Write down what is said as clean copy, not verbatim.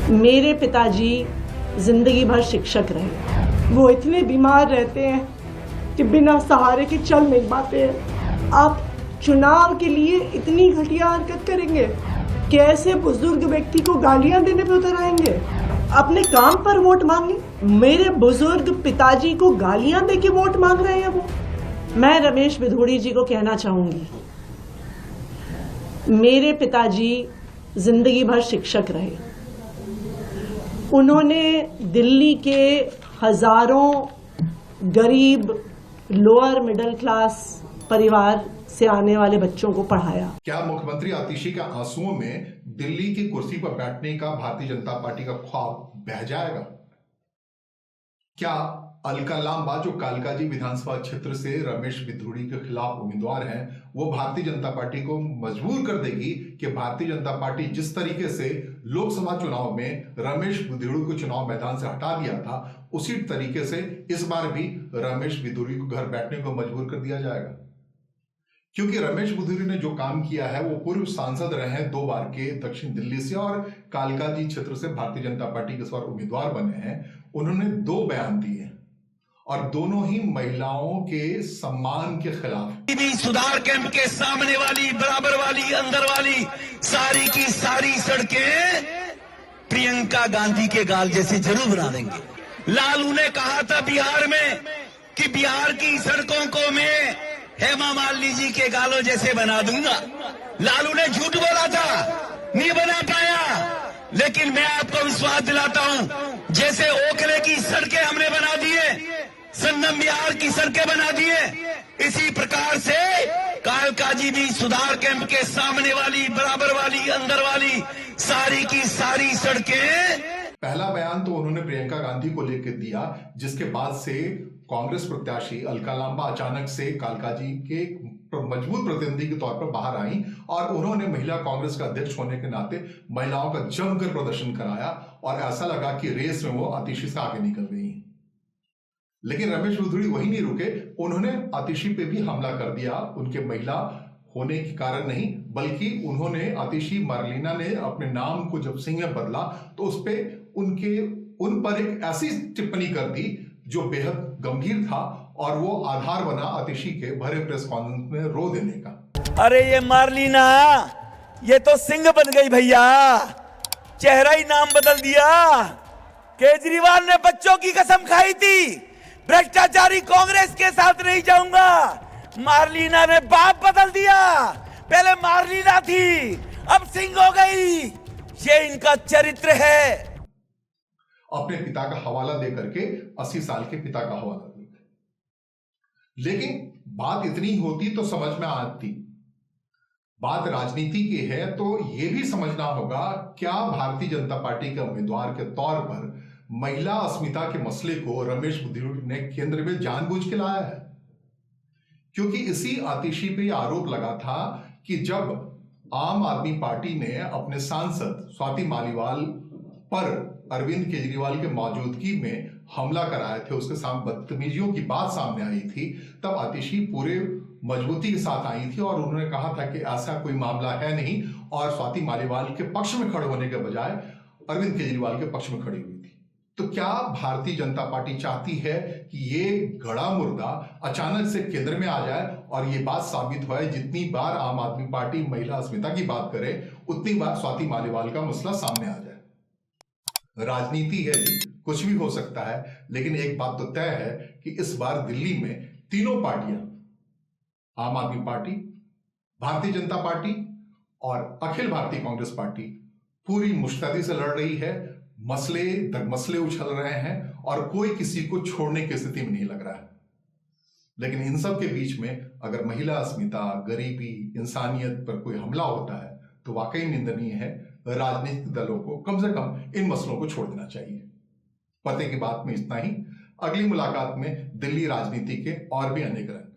मेरे पिताजी जिंदगी भर शिक्षक रहे। वो इतने बीमार रहते हैं कि बिना सहारे के चल नहीं पाते हैं। आप चुनाव के लिए इतनी घटिया हरकत करेंगे? कैसे बुजुर्ग व्यक्ति को गालियां देने पे उतर आएंगे? अपने काम पर वोट मांगे। मेरे बुजुर्ग पिताजी को गालियां दे के वोट मांग रहे हैं वो। मैं रमेश विधूड़ी जी को कहना चाहूंगी, मेरे पिताजी जिंदगी भर शिक्षक रहे। उन्होंने दिल्ली के हजारों गरीब लोअर मिडिल क्लास परिवार से आने वाले बच्चों को पढ़ाया। क्या मुख्यमंत्री आतिशी के आंसुओं में दिल्ली की कुर्सी पर बैठने का भारतीय जनता पार्टी का ख्वाब बह जाएगा? क्या अलका लांबा, जो कालकाजी विधानसभा क्षेत्र से रमेश विधूड़ी के खिलाफ उम्मीदवार हैं, वो भारतीय जनता पार्टी को मजबूर कर देगी कि भारतीय जनता पार्टी जिस तरीके से लोकसभा चुनाव में रमेश विधूड़ी को चुनाव मैदान से हटा दिया था, उसी तरीके से इस बार भी रमेश विधूड़ी को घर बैठने को मजबूर कर दिया जाएगा? क्योंकि रमेश विधूड़ी ने जो काम किया है, वो पूर्व सांसद रहे हैं 2 बार के दक्षिण दिल्ली से और कालकाजी क्षेत्र से भारतीय जनता पार्टी के इस बार उम्मीदवार बने हैं। उन्होंने 2 बयान दिए और दोनों ही महिलाओं के सम्मान के खिलाफ। सुधार कैंप के सामने वाली, बराबर वाली, अंदर वाली सारी की सारी सड़कें प्रियंका गांधी के गाल जैसे जरूर बना देंगे। लालू ने कहा था बिहार में कि बिहार की सड़कों को मैं हेमा मालिनी जी के गालों जैसे बना दूंगा। लालू ने झूठ बोला था, नहीं बना पाया, लेकिन मैं आपको विश्वास दिलाता हूं, जैसे ओखले की सड़कें हमने बना दिए, संगम बिहार की सड़कें बना दिए, इसी प्रकार से कालकाजी भी सुधार कैंप के सामने वाली, बराबर वाली, अंदर वाली सारी की सारी सड़कें। पहला बयान तो उन्होंने प्रियंका गांधी को लेकर दिया, जिसके बाद से कांग्रेस प्रत्याशी अलका लांबा अचानक से कालकाजी के मजबूत प्रतिनिधि के तौर पर बाहर आई और उन्होंने महिला कांग्रेस का अध्यक्ष होने के नाते महिलाओं का जमकर प्रदर्शन कराया और ऐसा लगा कि रेस में वो आतिशी से आगे निकल गई। लेकिन रमेश विधूड़ी वही नहीं रुके, उन्होंने आतिशी पे भी हमला कर दिया। उनके महिला होने के कारण नहीं, बल्कि उन्होंने आतिशी मार्लिना ने अपने नाम को जब सिंह में बदला तो उस पे उन पर एक ऐसी टिप्पणी कर दी जो बेहद गंभीर था और वो आधार बना आतिशी के भरे प्रेस कॉन्फ्रेंस में रो देने का। अरे ये मार्लिना, ये तो सिंह बन गई भैया, चेहरा ही नाम बदल दिया। केजरीवाल ने बच्चों की कसम खाई थी, भ्रष्टाचारी कांग्रेस के साथ नहीं जाऊंगा। मार्लिना ने बाप बदल दिया, पहले मार्लिना थी, अब सिंह हो गई। ये इनका चरित्र है। अपने पिता का हवाला देकर के 80 साल के पिता का हवाला देकर, लेकिन बात इतनी होती तो समझ में आती। बात राजनीति की है तो यह भी समझना होगा, क्या भारतीय जनता पार्टी के उम्मीदवार के तौर पर महिला अस्मिता के मसले को रमेश विधूड़ी ने केंद्र में जानबूझ के लाया है? क्योंकि इसी आतिशी पे आरोप लगा था कि जब आम आदमी पार्टी ने अपने सांसद स्वाति मालीवाल पर अरविंद केजरीवाल के मौजूदगी में हमला कराए थे, उसके साथ बदतमीजियों की बात सामने आई थी, तब आतिशी पूरे मजबूती के साथ आई थी और उन्होंने कहा था कि ऐसा कोई मामला है नहीं, और स्वाति मालीवाल के पक्ष में खड़े होने के बजाय अरविंद केजरीवाल के पक्ष में खड़ी हुई थी। तो क्या भारतीय जनता पार्टी चाहती है कि ये गड़ा मुर्दा अचानक से केंद्र में आ जाए और ये बात साबित हो, जितनी बार आम आदमी पार्टी महिला अस्मिता की बात करे, उतनी बार स्वाति मालीवाल का मसला सामने आ जाए? राजनीति है जी, कुछ भी हो सकता है, लेकिन एक बात तो तय है कि इस बार दिल्ली में तीनों पार्टियां, आम आदमी पार्टी, भारतीय जनता पार्टी और अखिल भारतीय कांग्रेस पार्टी, पूरी मुस्तैदी से लड़ रही है। मसले दर मसले उछल रहे हैं और कोई किसी को छोड़ने की स्थिति में नहीं लग रहा है। लेकिन इन सब के बीच में अगर महिला अस्मिता, गरीबी, इंसानियत पर कोई हमला होता है तो वाकई निंदनीय है। राजनीतिक दलों को कम से कम इन मसलों को छोड़ देना चाहिए। पते की बात में इतना ही। अगली मुलाकात में दिल्ली राजनीति के और भी अनेक रंग